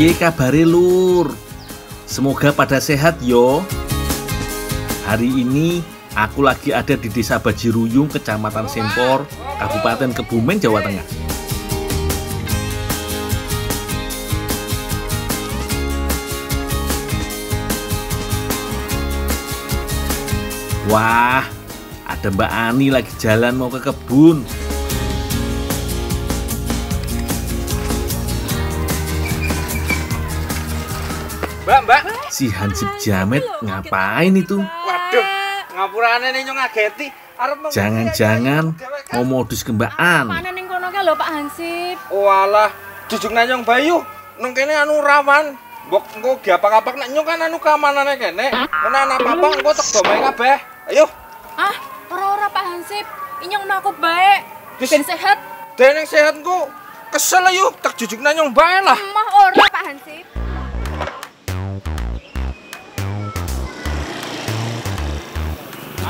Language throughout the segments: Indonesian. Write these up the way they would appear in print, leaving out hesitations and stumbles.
Piye kabare lur? Semoga pada sehat yo. Hari ini aku lagi ada di Desa Bajiruyung, Kecamatan Sempor, Kabupaten Kebumen, Jawa Tengah. Wah, ada Mbak Ani lagi jalan mau ke kebun. Mbak. Si Hansip Jamet ngapain itu? Waduh, ngapurane ning ngageti. Jangan-jangan mau modus ke Mbak Ani. Mana ning kono ke lho Pak Hansip? Walah, jujuk nanyong Bayu. Nang kene anu rawan. Mbok engko diapak-apak nek nyong kan anu keamanane kene. Nek ana apa-apa engko tek domae kabeh. Ayo. Ah, ora Pak Hansip. Inyong mah aku baik. Ben sehat. Deneng sehat engko kesel ayo tek jujuk nanyong bae lah. Mah ora Pak Hansip.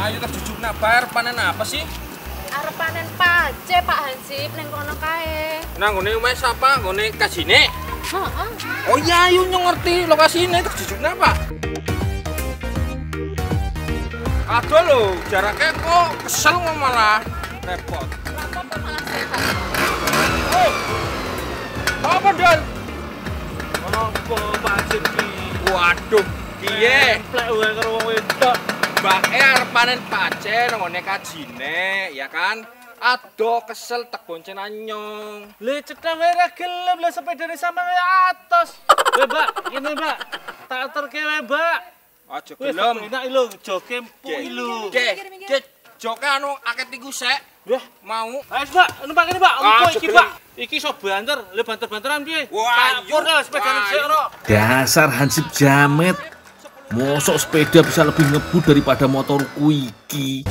Ayo tak jujuk nak bayar panen apa sih? Arep panen pace Pak Hansip ning kono kae. Nang ngene wis apa? Ngene kasine. Heeh. Oh iya, ayo nyong ngerti lokasine tak jujuk napa? Aduh lho, jaraknya kok kesel kok malah repot. Apa malah sehat. Oh. Apa Dol? Apa Pak Hansip ki? Waduh, piye? Plek wae karo wong wedok. Mbake arep panen pace nang ngene kajine, ya kan? Aduh kesel tak boncen anyong. Le cetha wae ra gelem le sepedane sampe atos. Mbak, ngene Mbak. Tak aturke wae, Mbak. Aja gelem. Enak lho, joke empuk lho. Ge, joke anu akeh tiku sek. Wah, mau. Ayo Mbak, numpak kene Mbak. Empuk iki Mbak. Iki iso banter, le banter-banteran piye? Wah, pur le sepedane sik ora. Dasar Hansip Jamet. Mosok sepeda bisa lebih ngebut daripada motorku iki.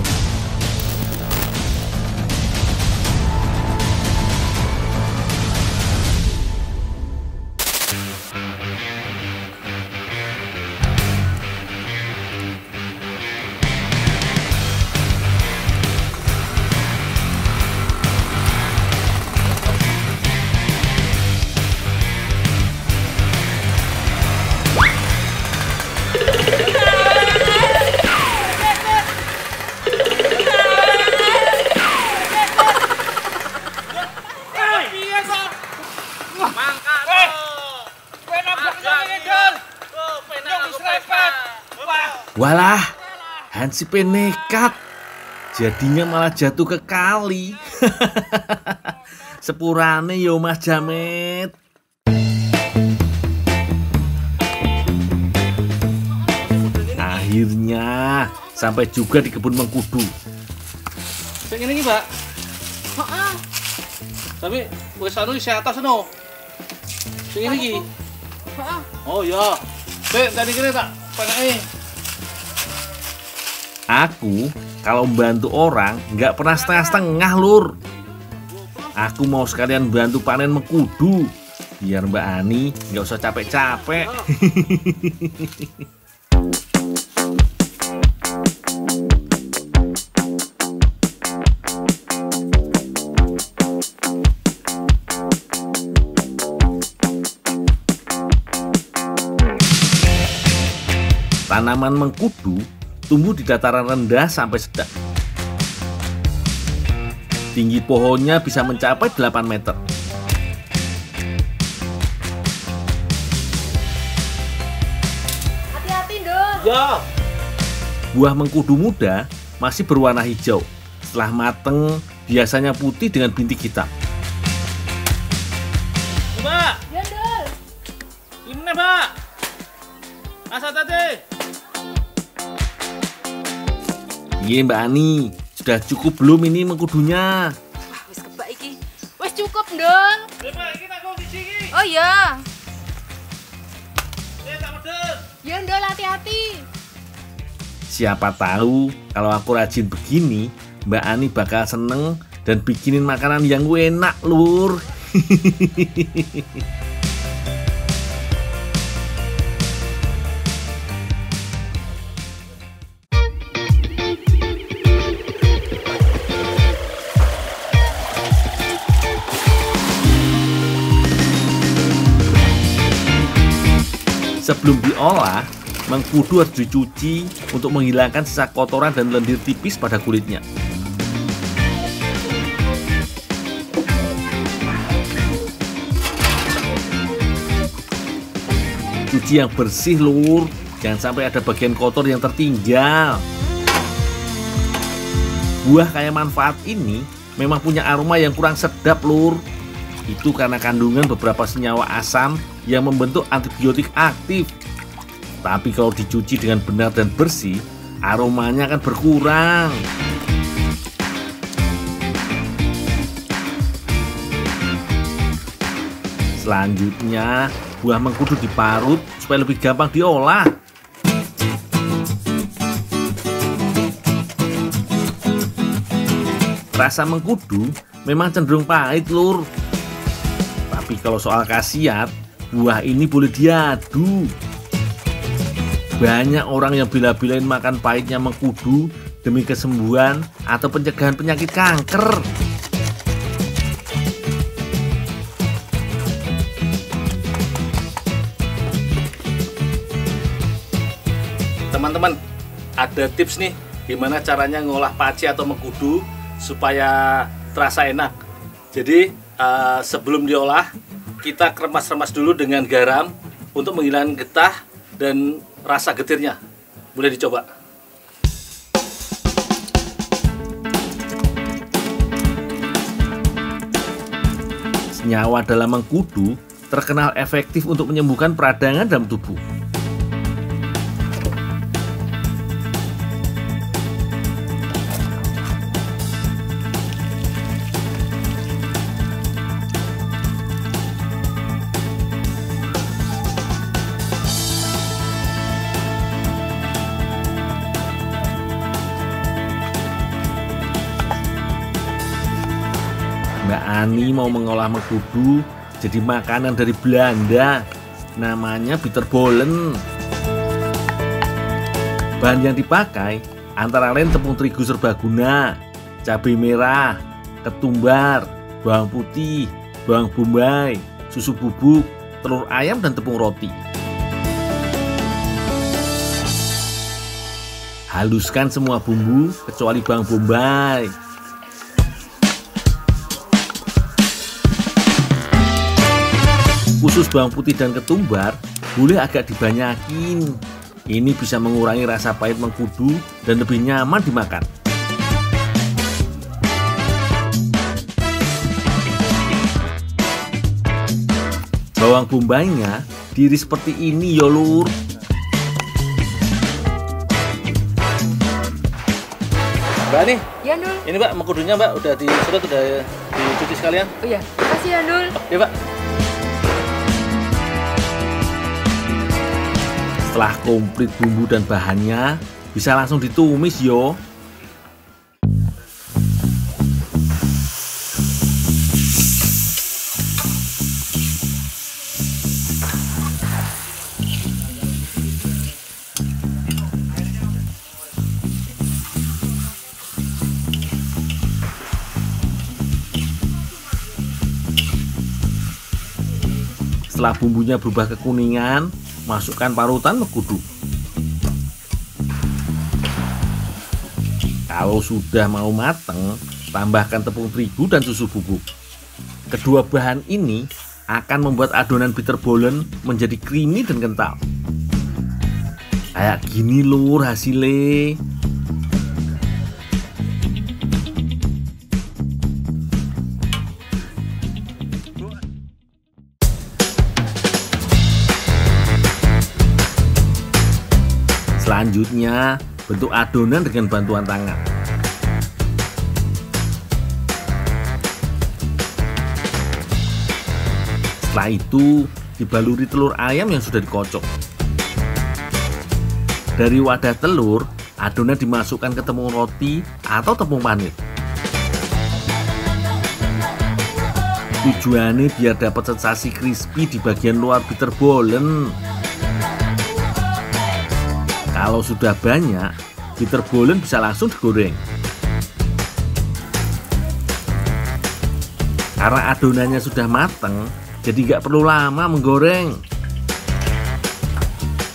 Walah, Hansip nekat. Jadinya malah jatuh ke kali. Sepurane yo Mas Jamet. Akhirnya sampai juga di kebun mengkudu. Sing ngene iki, Mbak. Heeh. Tapi wis anu isih atas no. Sing ngene iki. Heeh. Oh iya. Sik, tadi kene tak penake. Aku kalau membantu orang nggak pernah setengah-setengah lur. Aku mau sekalian bantu panen mengkudu biar Mbak Ani nggak usah capek-capek. Tanaman mengkudu tumbuh di dataran rendah sampai sedang. Tinggi pohonnya bisa mencapai 8 meter. Hati-hati, Dul. Ya. Buah mengkudu muda masih berwarna hijau. Setelah mateng, biasanya putih dengan bintik hitam. Mbak, Ya, Dul. ini Mbak. Asa tadi. Iya Mbak Ani, sudah cukup belum ini mengkudunya? Wah, wis kebak iki. Wis cukup, Dul. Mbak, iki tak kondisi iki. Oh iya. Tak pedes. Ya, Dul, hati-hati. Siapa tahu kalau aku rajin begini, Mbak Ani bakal seneng dan bikinin makanan yang enak lur. Sebelum diolah, mengkudu harus dicuci untuk menghilangkan sisa kotoran dan lendir tipis pada kulitnya. Cuci yang bersih lur, jangan sampai ada bagian kotor yang tertinggal. Buah kaya manfaat ini memang punya aroma yang kurang sedap lur. Itu karena kandungan beberapa senyawa asam yang membentuk antibiotik aktif. Tapi kalau dicuci dengan benar dan bersih, aromanya akan berkurang. Selanjutnya, buah mengkudu diparut supaya lebih gampang diolah. Rasa mengkudu memang cenderung pahit lur. Tapi kalau soal khasiat, buah ini boleh diadu. Banyak orang yang bila-bilain makan pahitnya mengkudu demi kesembuhan atau pencegahan penyakit kanker. Teman-teman, ada tips nih gimana caranya ngolah paci atau mengkudu supaya terasa enak. Jadi sebelum diolah, kita keremas-remas dulu dengan garam untuk menghilangkan getah dan rasa getirnya. Boleh dicoba. Senyawa dalam mengkudu terkenal efektif untuk menyembuhkan peradangan dalam tubuh. Mbak Ani mau mengolah mengkudu jadi makanan dari Belanda, namanya bitterbollen. Bahan yang dipakai antara lain tepung terigu serbaguna, cabai merah, ketumbar, bawang putih, bawang bombay, susu bubuk, telur ayam dan tepung roti. Haluskan semua bumbu kecuali bawang bombay. Khusus bawang putih dan ketumbar boleh agak dibanyakin. Ini bisa mengurangi rasa pahit mengkudu dan lebih nyaman dimakan. Bawang bombaynya diiris seperti ini ya lur. Mbak Ani, Ya, Ndul. ini Mbak mengkudunya Mbak udah disedot, udah dicuci sekalian. Oh iya, makasih ya, Ndul. Ya Mbak. Setelah komplit bumbu dan bahannya, bisa langsung ditumis yo. Setelah bumbunya berubah kekuningan, masukkan parutan mengkudu. Kalau sudah mau mateng, tambahkan tepung terigu dan susu bubuk. Kedua bahan ini akan membuat adonan bitterbollen menjadi creamy dan kental. Kayak gini lur hasilnya. Selanjutnya, bentuk adonan dengan bantuan tangan. Setelah itu, dibaluri telur ayam yang sudah dikocok. Dari wadah telur, adonan dimasukkan ke tepung roti atau tepung panir. Tujuannya biar dapat sensasi crispy di bagian luar bitterbollen. Kalau sudah banyak, bitterbollen bisa langsung digoreng. Karena adonannya sudah matang, jadi nggak perlu lama menggoreng.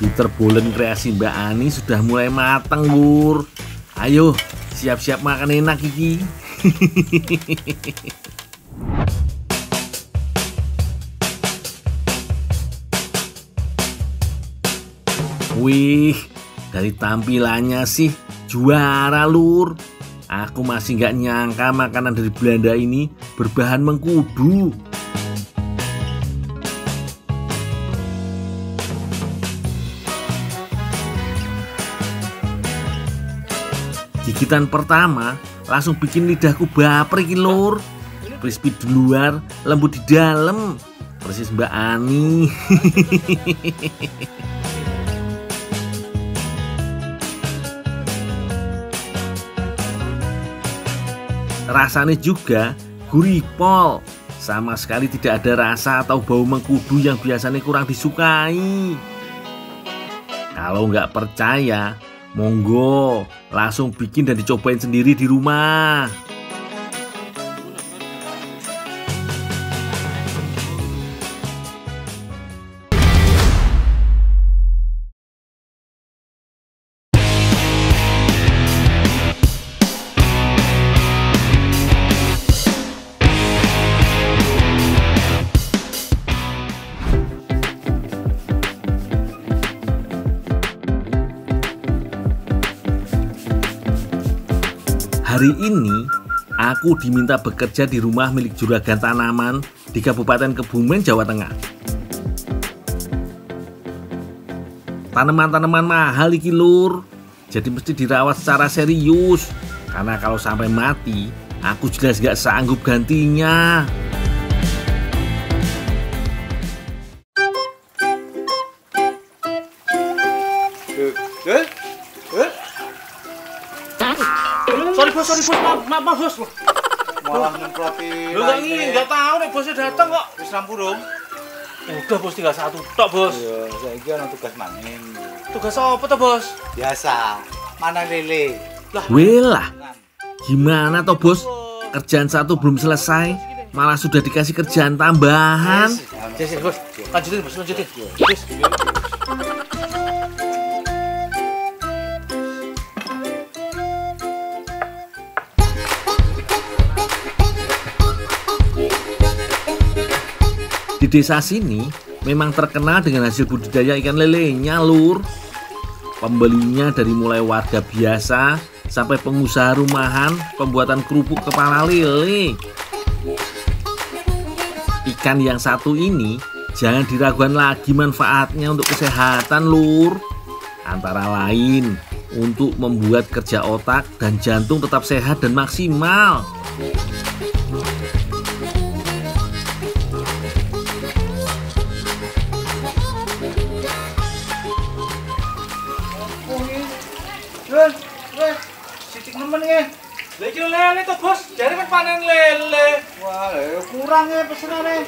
Peter Bolen kreasi Mbak Ani sudah mulai matang, Lur. Ayo, siap-siap makan enak iki. Wih, dari tampilannya sih juara, Lur. Aku masih nggak nyangka makanan dari Belanda ini berbahan mengkudu. Gigitan pertama langsung bikin lidahku baper iki, Lur. Crispy di luar, lembut di dalam. Persis Mbak Ani. Rasanya juga gurih pol. Sama sekali tidak ada rasa atau bau mengkudu yang biasanya kurang disukai. Kalau nggak percaya, monggo langsung bikin dan dicobain sendiri di rumah. Hari ini aku diminta bekerja di rumah milik juragan tanaman di Kabupaten Kebumen, Jawa Tengah. Tanaman-tanaman mahal iki, Lur. Jadi mesti dirawat secara serius. Karena kalau sampai mati, aku jelas gak sanggup gantinya. Sorry bos, maaf bos. Malah nyemprotin. Lu nggak tahu nih bosnya datang kok. Wis rampurung. Udah bos, tinggal satu tok bos. Iya, saiki ana tugas maning. Tugas apa tuh bos? Biasa. Mana lele? Welah, gimana toh bos? Kerjaan satu belum selesai, malah sudah dikasih kerjaan tambahan. Yes, bos. Lanjutin bos, lanjutin. Yes. Di desa sini memang terkenal dengan hasil budidaya ikan lelenya, Lur. Pembelinya dari mulai warga biasa sampai pengusaha rumahan pembuatan kerupuk kepala lele. Ikan yang satu ini jangan diragukan lagi manfaatnya untuk kesehatan, Lur. Antara lain untuk membuat kerja otak dan jantung tetap sehat dan maksimal. Sitik nemen ya. Lah iki lele to bos, jare kan panen lele. Wah, kurang ya pesenane.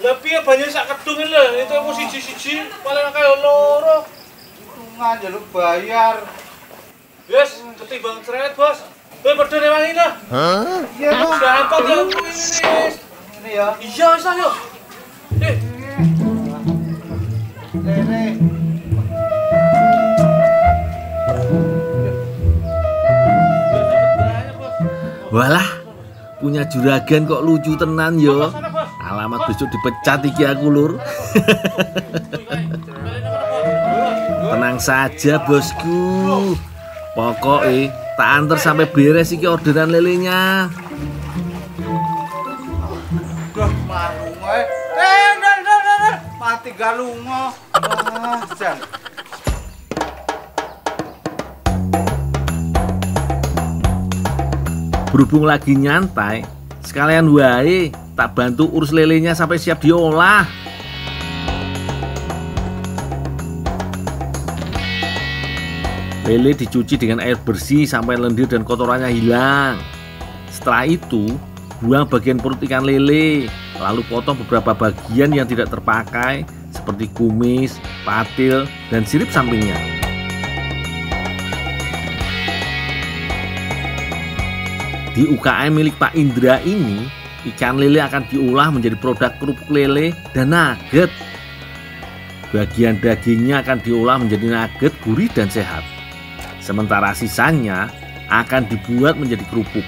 Lah piye banyak sak kedung lho, itu aku siji-siji paling akeh loro. Hitungan jaluk bayar. Yes, ketimbang seret bos. Padha rewangi lho. Iya, Bang. Gampang ya ini. Ini ya. Iya, wis ayo. Lele. Walah, punya juragan kok lucu tenan yo. Alamat besok dipecat iki aku, Lur. Tenang saja bosku. Pokoknya tak antar sampai beres iki orderan lelenya. Duh, marung ae. Mati galungo. Wah, jan. Berhubung lagi nyantai, sekalian wae tak bantu urus lelenya sampai siap diolah. Lele dicuci dengan air bersih sampai lendir dan kotorannya hilang. Setelah itu, buang bagian perut ikan lele, lalu potong beberapa bagian yang tidak terpakai seperti kumis, patil, dan sirip sampingnya. Di UKM milik Pak Indra ini, ikan lele akan diolah menjadi produk kerupuk lele dan nugget. Bagian dagingnya akan diolah menjadi nugget gurih dan sehat. Sementara sisanya akan dibuat menjadi kerupuk.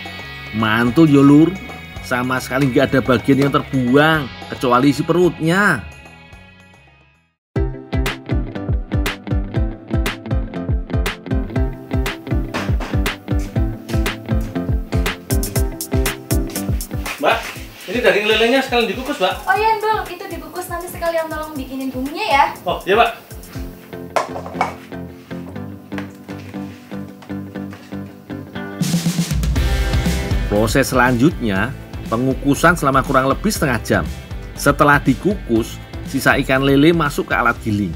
Mantul ya lur, sama sekali nggak ada bagian yang terbuang kecuali isi perutnya. Mbak, ini daging lelenya sekalian dikukus, Mbak. Oh iya Ndul, itu dikukus, nanti sekalian tolong bikinin bumbunya ya. Oh, iya, Mbak. Proses selanjutnya, pengukusan selama kurang lebih setengah jam. Setelah dikukus, sisa ikan lele masuk ke alat giling.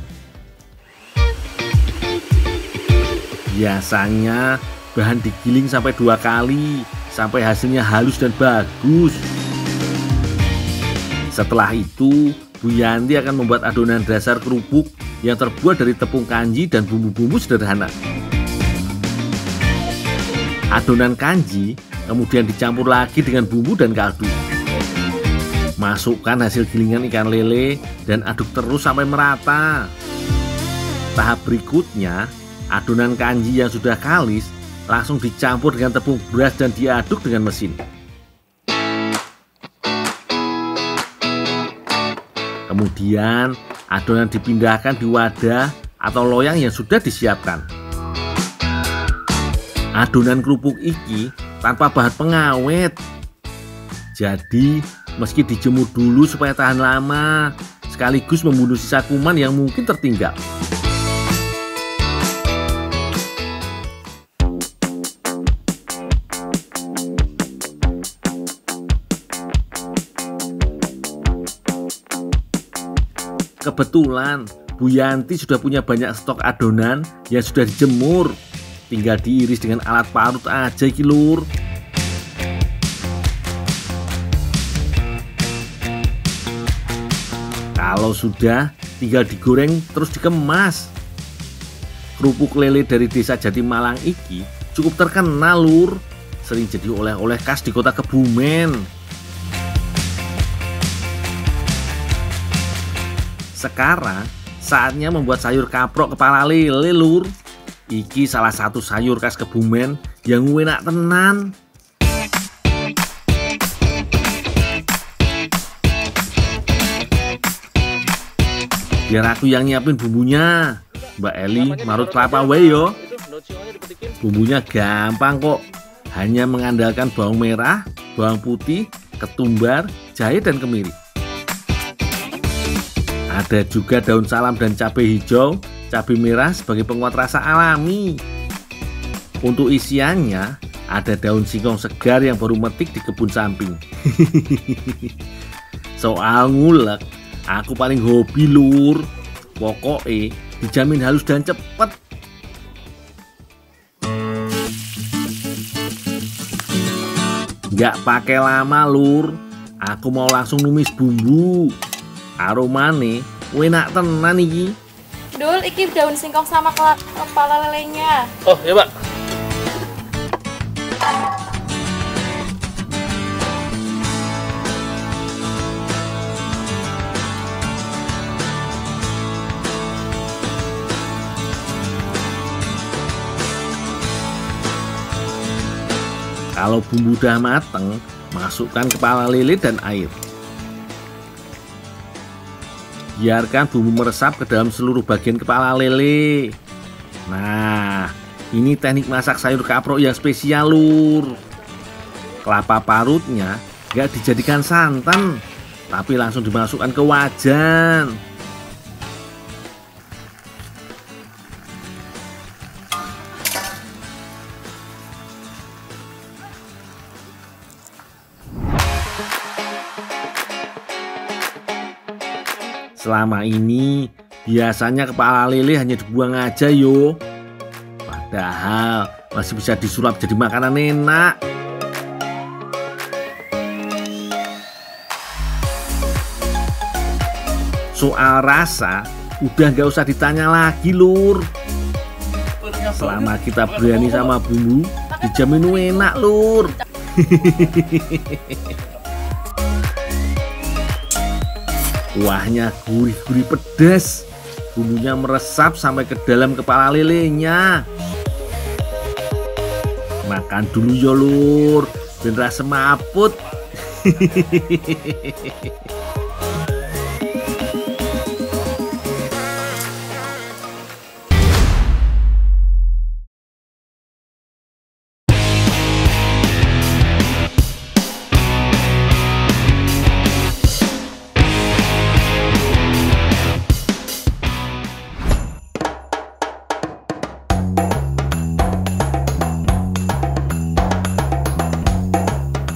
Biasanya bahan digiling sampai 2 kali, sampai hasilnya halus dan bagus. Setelah itu, Bu Yanti akan membuat adonan dasar kerupuk yang terbuat dari tepung kanji dan bumbu-bumbu sederhana. Adonan kanji kemudian dicampur lagi dengan bumbu dan kaldu. Masukkan hasil gilingan ikan lele dan aduk terus sampai merata. Tahap berikutnya, adonan kanji yang sudah kalis langsung dicampur dengan tepung beras dan diaduk dengan mesin. Kemudian adonan dipindahkan di wadah atau loyang yang sudah disiapkan. Adonan kerupuk iki tanpa bahan pengawet. Jadi meski dijemur dulu supaya tahan lama, sekaligus membunuh sisa kuman yang mungkin tertinggal. Kebetulan Bu Yanti sudah punya banyak stok adonan yang sudah dijemur. Tinggal diiris dengan alat parut aja iki lur. Kalau sudah, tinggal digoreng terus dikemas. Kerupuk lele dari desa Jatimalang iki cukup terkenal lur. Sering jadi oleh-oleh khas di kota Kebumen. Sekarang saatnya membuat sayur kaprok kepala lele lur. Iki salah satu sayur khas Kebumen yang enak tenan. Biar aku yang nyiapin bumbunya. Mbak Eli marut kelapa wae yo. Bumbunya gampang kok. Hanya mengandalkan bawang merah, bawang putih, ketumbar, jahe dan kemiri. Ada juga daun salam dan cabai hijau, cabai merah sebagai penguat rasa alami. Untuk isiannya ada daun singkong segar yang baru metik di kebun samping. Soal ngulek, aku paling hobi lur. Pokoknya dijamin halus dan cepet. Nggak pakai lama lur. Aku mau langsung numis bumbu. Aromane enak tenan iki. Dul, iki daun singkong sama kepala lelenya. Oh, ya, Pak. Kalau bumbu udah mateng, masukkan kepala lele dan air. Biarkan bumbu meresap ke dalam seluruh bagian kepala lele. Nah, ini teknik masak sayur kaprok yang spesial lur. Kelapa parutnya nggak dijadikan santan, tapi langsung dimasukkan ke wajan. Selama ini biasanya kepala lele hanya dibuang aja yo. Padahal masih bisa disulap jadi makanan enak. Soal rasa udah nggak usah ditanya lagi lur. Selama kita berani sama bumbu, dijamin enak lur. Kuahnya gurih-gurih pedas, bumbunya meresap sampai ke dalam kepala lelenya. Makan dulu ya lur, ben rasa semaput.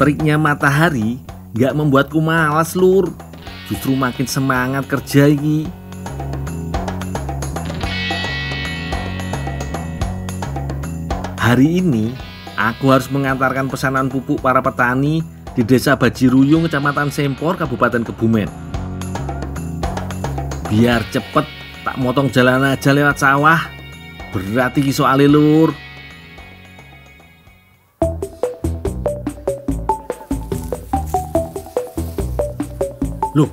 Teriknya matahari nggak membuatku malas lur, justru makin semangat kerja ini. Hari ini aku harus mengantarkan pesanan pupuk para petani di Desa Bajiruyung, Kecamatan Sempor, Kabupaten Kebumen. Biar cepet, tak motong jalan aja lewat sawah. Berat iki soalnya lur. Loh,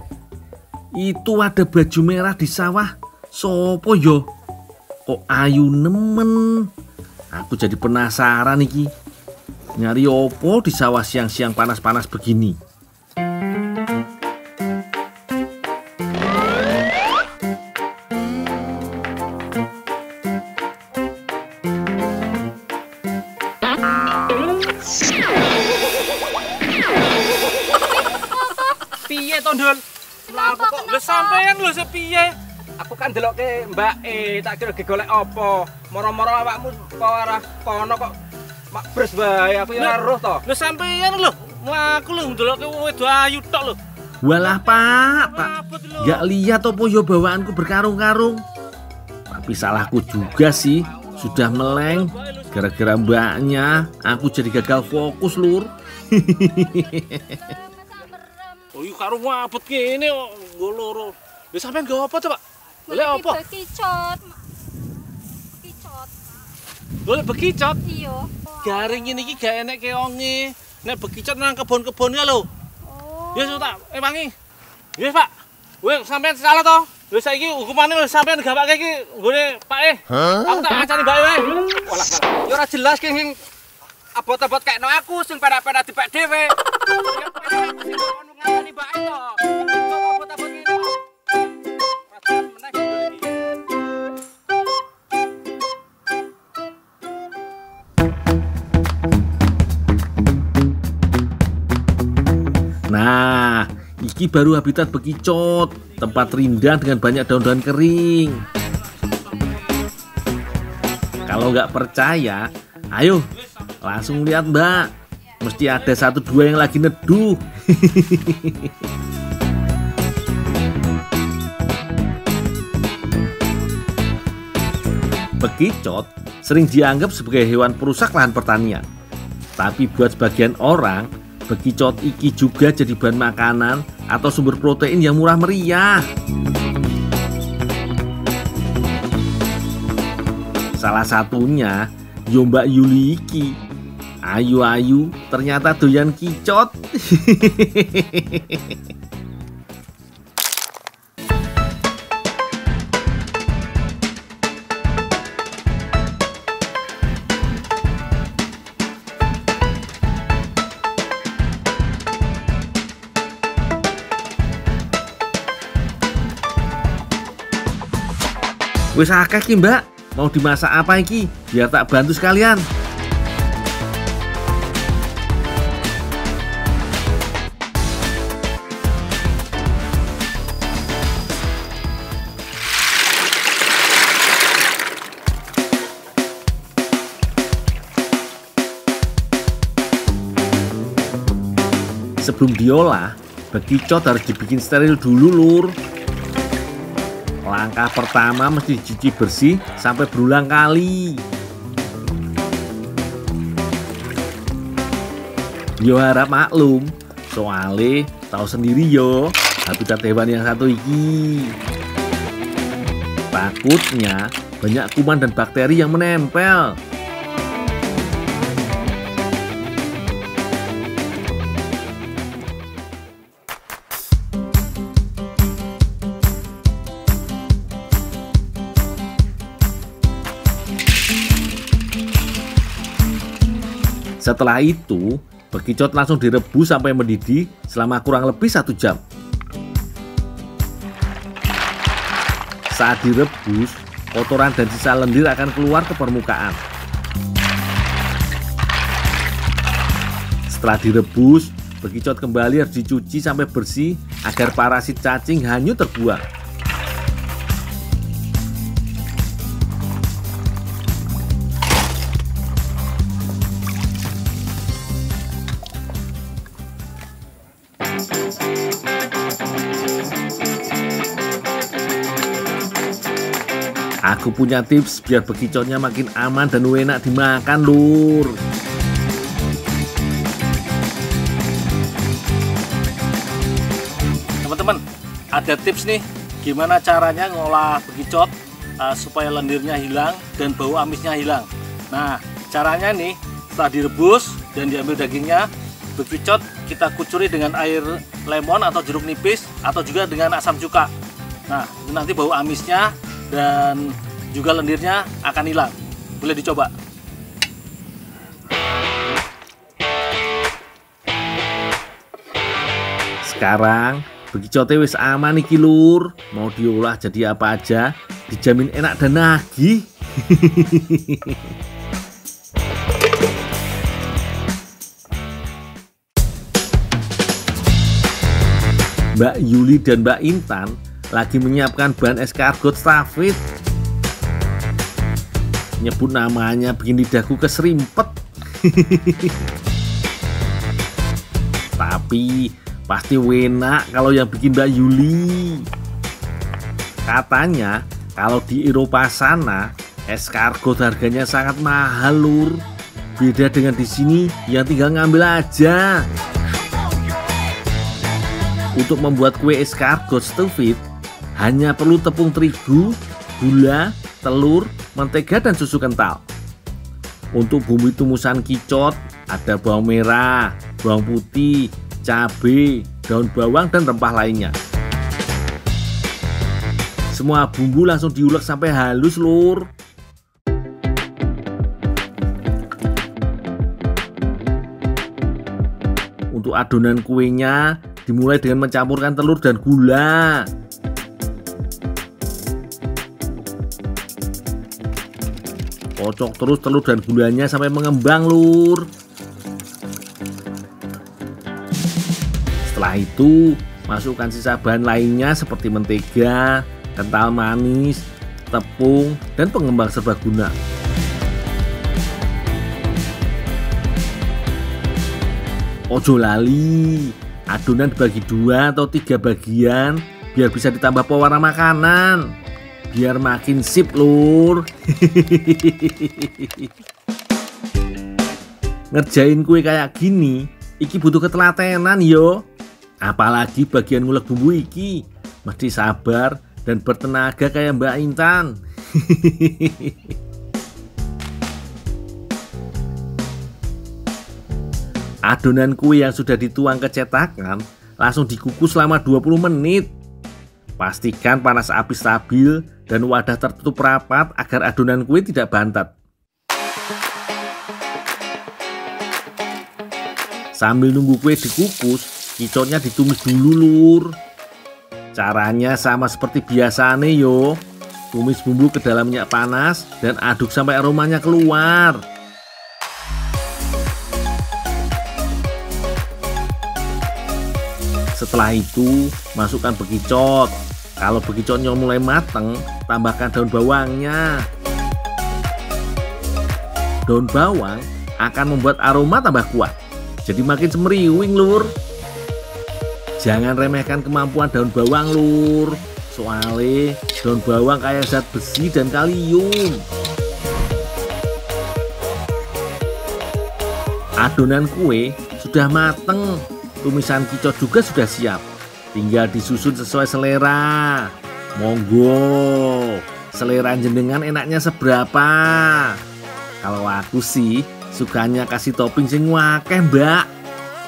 itu ada baju merah di sawah. Sopo yo? Kok ayu nemen? Aku jadi penasaran iki. Nyari opo di sawah siang-siang panas-panas begini? Piye to, Ndul? Kenapa? Lho sampean lho sepiye? Aku kan delokke mbake, tak kira gegolek apa. Moro-moro awakmu kok ora kono kok mak bres wae, aku ya ora roh to. Lho sampean lho, mlaku lho ndelokke wong wedok ayu tok lho. Walah pak, gak lihat opo yo bawaanku berkarung-karung. Tapi salahku juga sih, sudah meleng. Gara-gara mbaknya, aku jadi gagal fokus lur. Oh iya karo ngabut kene kok nggo loro. Lha sampean nggo apa to, Pak? Golek apa? Bekicot. Bekicot. Golek bekicot. Iya. Garing ngene iki gak enek keonge. Nek bekicot nang kebon-kebon ya lho. Oh. Yes tak wangi. Yes, Pak. Weh sampean salah to. Lho saiki hukumane lho sampean gawake iki nggone Pak Aku tak ngancani mbake wae. Walah. Ya ora jelas ki sing abot-abot kekno aku sing penak-penak dipek dhewe. Ya penak aku sing ngancani mbake to. Abot-abot ngene kok. Rasane meneh iki. Nah, iki baru habitat bekicot, tempat rindang dengan banyak daun-daun kering. Kalau nggak percaya, ayo langsung lihat mbak. Mesti ada 1-2 yang lagi neduh. Bekicot sering dianggap sebagai hewan perusak lahan pertanian. Tapi buat sebagian orang, bekicot iki juga jadi bahan makanan atau sumber protein yang murah meriah. Salah satunya yo Mbak Yuli iki. Ayu-ayu ternyata doyan kicot. Wis akeh ki mbak, mau dimasak apa iki? Biar tak bantu sekalian. Sebelum diolah, bekicot harus dibikin steril dulu lur. Langkah pertama mesti dicuci bersih sampai berulang kali. Yo harap maklum, soalnya tahu sendiri yo habitat hewan yang satu iki. Takutnya banyak kuman dan bakteri yang menempel. Setelah itu, bekicot langsung direbus sampai mendidih selama kurang lebih 1 jam. Saat direbus, kotoran dan sisa lendir akan keluar ke permukaan. Setelah direbus, bekicot kembali harus dicuci sampai bersih agar parasit cacing hanyut terbuang. Aku punya tips biar bekicotnya makin aman dan enak dimakan, lur. Teman-teman, ada tips nih gimana caranya ngolah bekicot supaya lendirnya hilang dan bau amisnya hilang. Nah, caranya nih, setelah direbus dan diambil dagingnya, bekicot kita kucuri dengan air lemon atau jeruk nipis atau juga dengan asam cuka. Nah, itu nanti bau amisnya dan juga lendirnya akan hilang. Boleh dicoba. Sekarang bekicotnya wis aman iki, lur. Mau diolah jadi apa aja dijamin enak dan nagih. Mbak Yuli dan Mbak Intan lagi menyiapkan bahan escargot stafit. Nyebut namanya bikin lidahku keserimpet. Tapi pasti enak kalau yang bikin Mbak Yuli. Katanya kalau di Eropa sana escargot harganya sangat mahal, lur. Beda dengan di sini yang tinggal ngambil aja. Untuk membuat kue escargot stafit hanya perlu tepung terigu, gula, telur, mentega, dan susu kental. Untuk bumbu tumusan kicot ada bawang merah, bawang putih, cabai, daun bawang, dan rempah lainnya. Semua bumbu langsung diulek sampai halus, lur. Untuk adonan kuenya dimulai dengan mencampurkan telur dan gula. Kocok terus telur dan gulanya sampai mengembang, lur. Setelah itu, masukkan sisa bahan lainnya seperti mentega, kental manis, tepung, dan pengembang serbaguna. Ojo lali, adonan dibagi 2 atau 3 bagian biar bisa ditambah pewarna makanan. Biar makin sip, lur. Ngerjain kue kayak gini iki butuh ketelatenan yo. Apalagi bagian ngulek bumbu iki mesti sabar dan bertenaga kayak Mbak Intan. Adonan kue yang sudah dituang ke cetakan langsung dikukus selama 20 menit. Pastikan panas api stabil dan wadah tertutup rapat agar adonan kue tidak bantat. Sambil nunggu kue dikukus, kicotnya ditumis dulu, lur. Caranya sama seperti biasanya yo. Tumis bumbu ke dalam minyak panas dan aduk sampai aromanya keluar. Setelah itu, masukkan bekicot. Kalau bekicotnya mulai mateng, tambahkan daun bawangnya. Daun bawang akan membuat aroma tambah kuat, jadi makin semeriwing, lur. Jangan remehkan kemampuan daun bawang, lur. Soalnya daun bawang kaya zat besi dan kalium. Adonan kue sudah mateng. Tumisan kicot juga sudah siap. Tinggal disusun sesuai selera. Monggo, selera jenengan enaknya seberapa? Kalau aku sih sukanya kasih topping sing akeh, Mbak.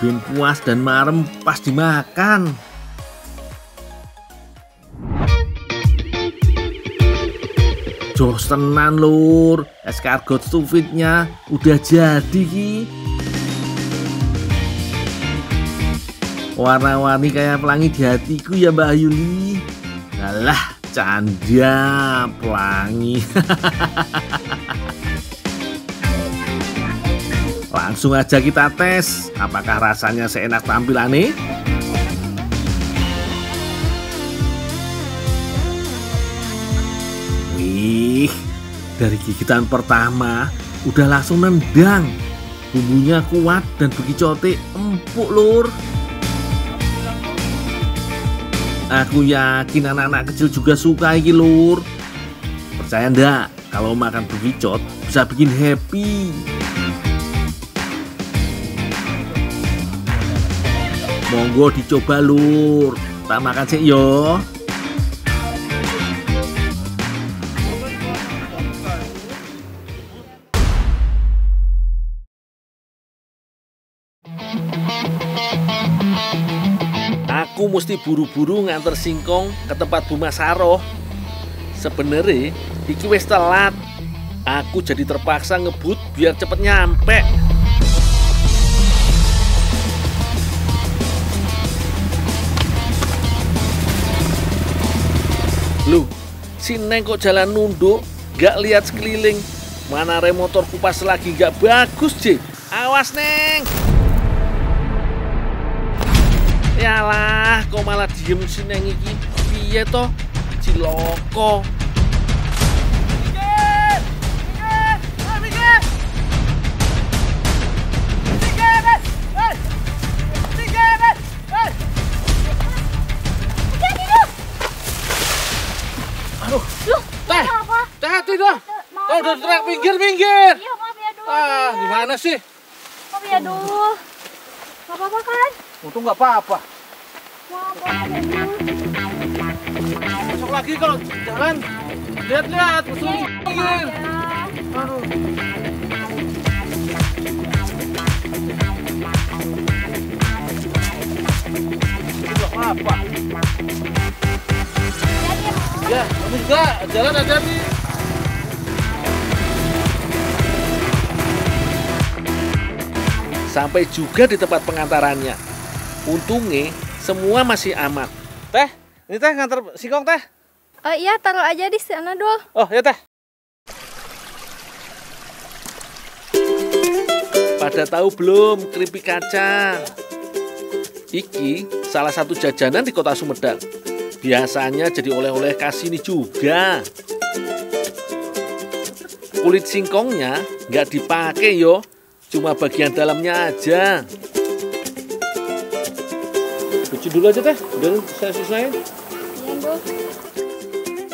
Ben puas dan marem pas dimakan. Jos tenan, lur. Escargot stufitnya udah jadi ki. Warna-warni kayak pelangi di hatiku ya Mbak Yuli. Alah, canda pelangi. Langsung aja kita tes, apakah rasanya seenak tampilannya? Wih, dari gigitan pertama udah langsung nendang. Bumbunya kuat dan begicote empuk lur. Aku yakin anak-anak kecil juga suka iki lur. Percaya ndak kalau makan begicot bisa bikin happy. Monggo dicoba lur. Tak makan sih yo. Aku mesti buru-buru nganter singkong ke tempat Bu Masaroh. Sebenarnya iki wis telat. Aku jadi terpaksa ngebut biar cepet nyampe. Loh, si Neng kok jalan nunduk, gak lihat sekeliling. Mana rem motor kupas lagi gak bagus, J. Awas, Neng. Yalah, kok malah diem si Neng iki. Piye toh? Ciloko. Hati dah. Oh, udah teriak minggir. Iya, maaf ya, Dul. Gimana sih? Maaf ya, Dul. Gak apa-apa kan? Untung nggak apa-apa. Maaf ya, Dul. Besok lagi kalau jalan, lihat-lihat, mesti minggir. Aduh. Nggak apa-apa. Ya, kamu juga jalan hati-hati. Sampai juga di tempat pengantarannya. Untungnya semua masih aman. Teh, ini teh ngantar singkong teh. Iya, taruh aja di sana, Dul. Oh ya teh. Pada tahu belum keripik kacang? Iki salah satu jajanan di kota Sumedang. Biasanya jadi oleh-oleh khas ini juga. Kulit singkongnya nggak dipakai yo, cuma bagian dalamnya aja. Cuci dulu aja teh, udah saya sisain. Iya, Dul.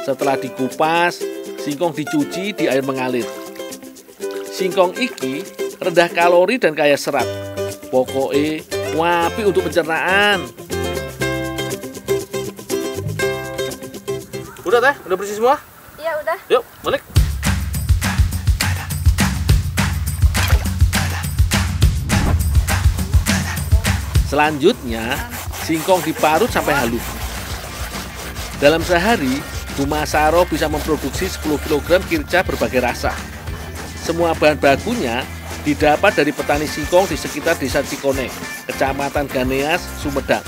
Setelah dikupas, singkong dicuci di air mengalir. Singkong iki rendah kalori dan kaya serat. Pokoknya wapi untuk pencernaan. Udah teh, udah bersih semua? Iya, udah. Yuk, balik. Selanjutnya, singkong diparut sampai halus. Dalam sehari, Bu Masaroh bisa memproduksi 10 kg kirca berbagai rasa. Semua bahan bakunya didapat dari petani singkong di sekitar Desa Cikone, Kecamatan Ganeas, Sumedang.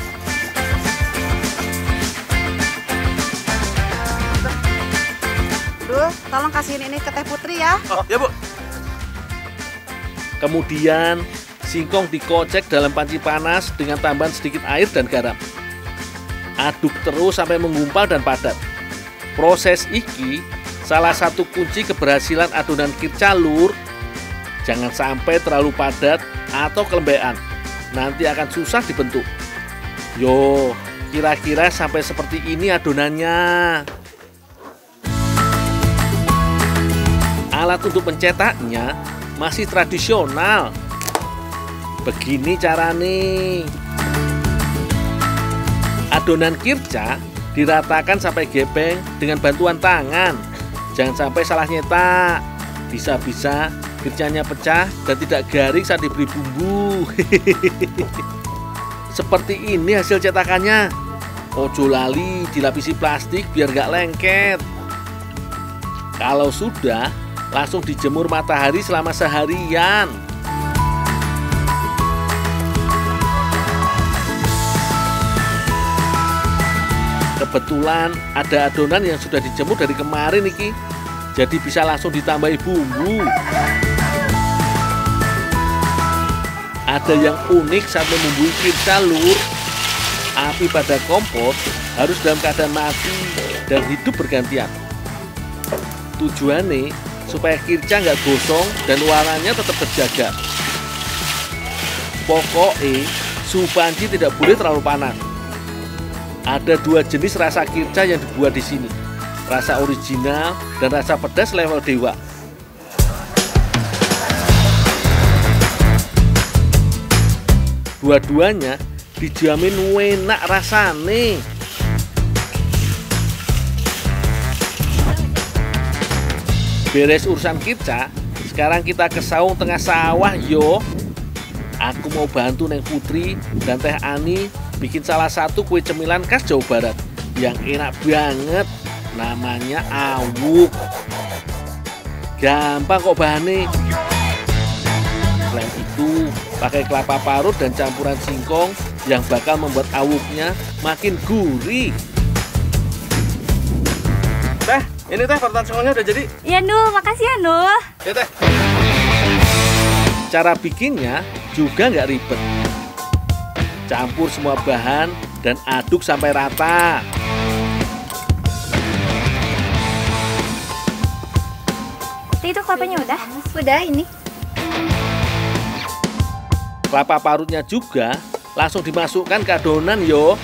Tolong kasihin ini ke Teh Putri ya. Oh, ya Bu. Kemudian singkong dikocek dalam panci panas dengan tambahan sedikit air dan garam. Aduk terus sampai menggumpal dan padat. Proses iki salah satu kunci keberhasilan adonan kirca lur. Jangan sampai terlalu padat atau kelembean. Nanti akan susah dibentuk. Yo, kira-kira sampai seperti ini adonannya. Alat untuk pencetaknya masih tradisional. Begini caranya. Adonan kirca diratakan sampai gepeng dengan bantuan tangan. Jangan sampai salah nyetak. Bisa-bisa kircanya pecah dan tidak garing saat diberi bumbu. Seperti ini hasil cetakannya. Ojo lali dilapisi plastik biar gak lengket. Kalau sudah, langsung dijemur matahari selama seharian. kebetulan ada adonan yang sudah dijemur dari kemarin iki. Jadi bisa langsung ditambahi bumbu. Ada yang unik saat membumbui kirca, Lur. Api pada kompor harus dalam keadaan mati dan hidup bergantian. Tujuannya supaya kirca nggak gosong dan warnanya tetap terjaga. Pokoknya suhu panci tidak boleh terlalu panas. Ada 2 jenis rasa kirca yang dibuat di sini. Rasa original dan rasa pedas level dewa. Dua-duanya dijamin enak rasane. Beres urusan kirca, sekarang kita ke saung tengah sawah yo. Aku mau bantu Neng Putri dan Teh Ani bikin salah satu kue cemilan khas Jawa Barat yang enak banget. Namanya awuk. Gampang kok bahannya. Selain itu, pakai kelapa parut dan campuran singkong yang bakal membuat awuknya makin gurih. Teh, ini teh parutan singkongnya udah jadi. Iya, Nul. Makasih ya, Nul. Ya teh. Cara bikinnya juga nggak ribet. Campur semua bahan dan aduk sampai rata. Itu kelapanya udah? Udah ini. Kelapa parutnya juga langsung dimasukkan ke adonan yo.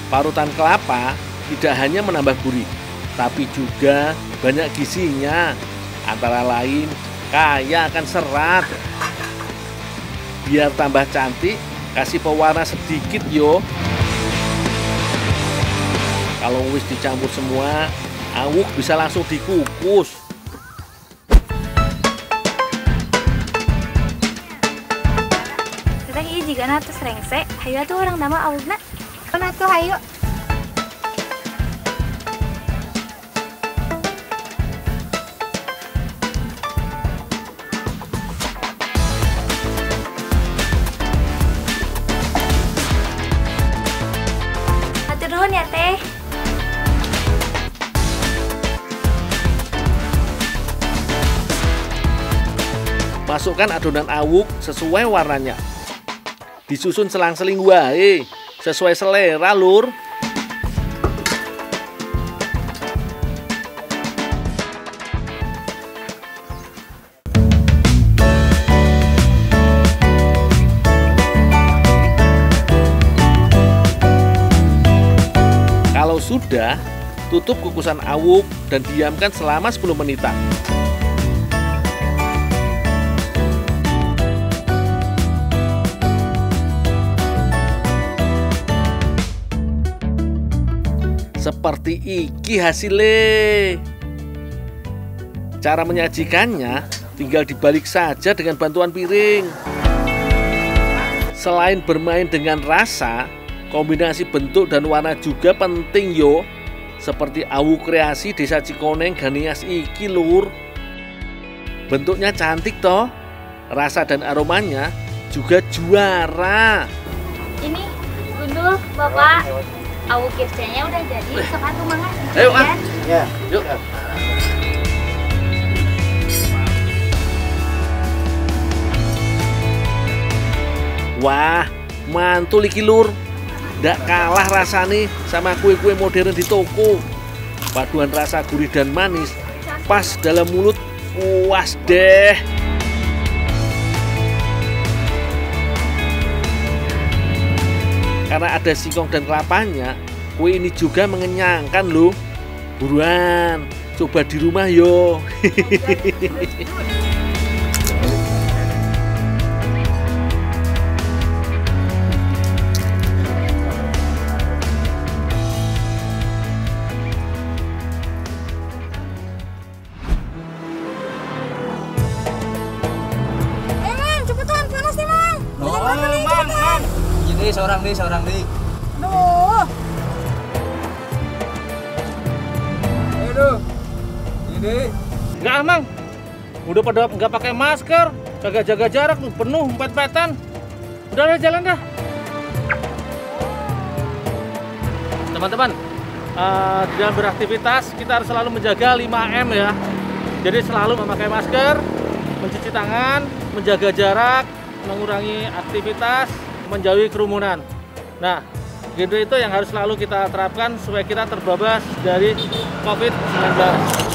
Parutan kelapa tidak hanya menambah gurih, tapi juga banyak gizinya. Antara lain kaya akan serat. Biar tambah cantik, kasih pewarna sedikit yo. Kalau wis dicampur semua, awuk bisa langsung dikukus. Jika natus rengse, hayu tuh orang nama awukna. Mana tuh hayu? Atur nuhun ya teh. Masukkan adonan awuk sesuai warnanya. Disusun selang-seling wae, sesuai selera, Lur. Kalau sudah, tutup kukusan awuk dan diamkan selama 10 menitan. Seperti iki hasilnya. Cara menyajikannya tinggal dibalik saja dengan bantuan piring. Selain bermain dengan rasa, kombinasi bentuk dan warna juga penting yo. Seperti awuk kreasi Desa Cikoneng Ganias iki, Lur. Bentuknya cantik toh. Rasa dan aromanya juga juara. Ini, Gundul, Bapak. Awuk kircanya udah jadi, sepatu mangan. Ayo, Kang. Ya. Yuk. Wah, mantul iki, Lur. Nggak kalah rasanya sama kue-kue modern di toko. Paduan rasa gurih dan manis pas dalam mulut, puas deh. Karena ada singkong dan kelapanya, kue ini juga mengenyangkan loh. Buruan, coba di rumah yo. Cepetan, panas nih, Mang. Mang. Ini seorang nih. Aduh. Aduh. Ini. Enggak, Mang. Udah pada nggak pakai masker, kagak jaga jarak, penuh empet-empetan. Udah jalan dah. Teman-teman, dalam beraktivitas kita harus selalu menjaga 5M ya. Jadi selalu memakai masker, mencuci tangan, menjaga jarak, mengurangi aktivitas, menjauhi kerumunan. Nah, gitu itu yang harus selalu kita terapkan supaya kita terbebas dari COVID-19.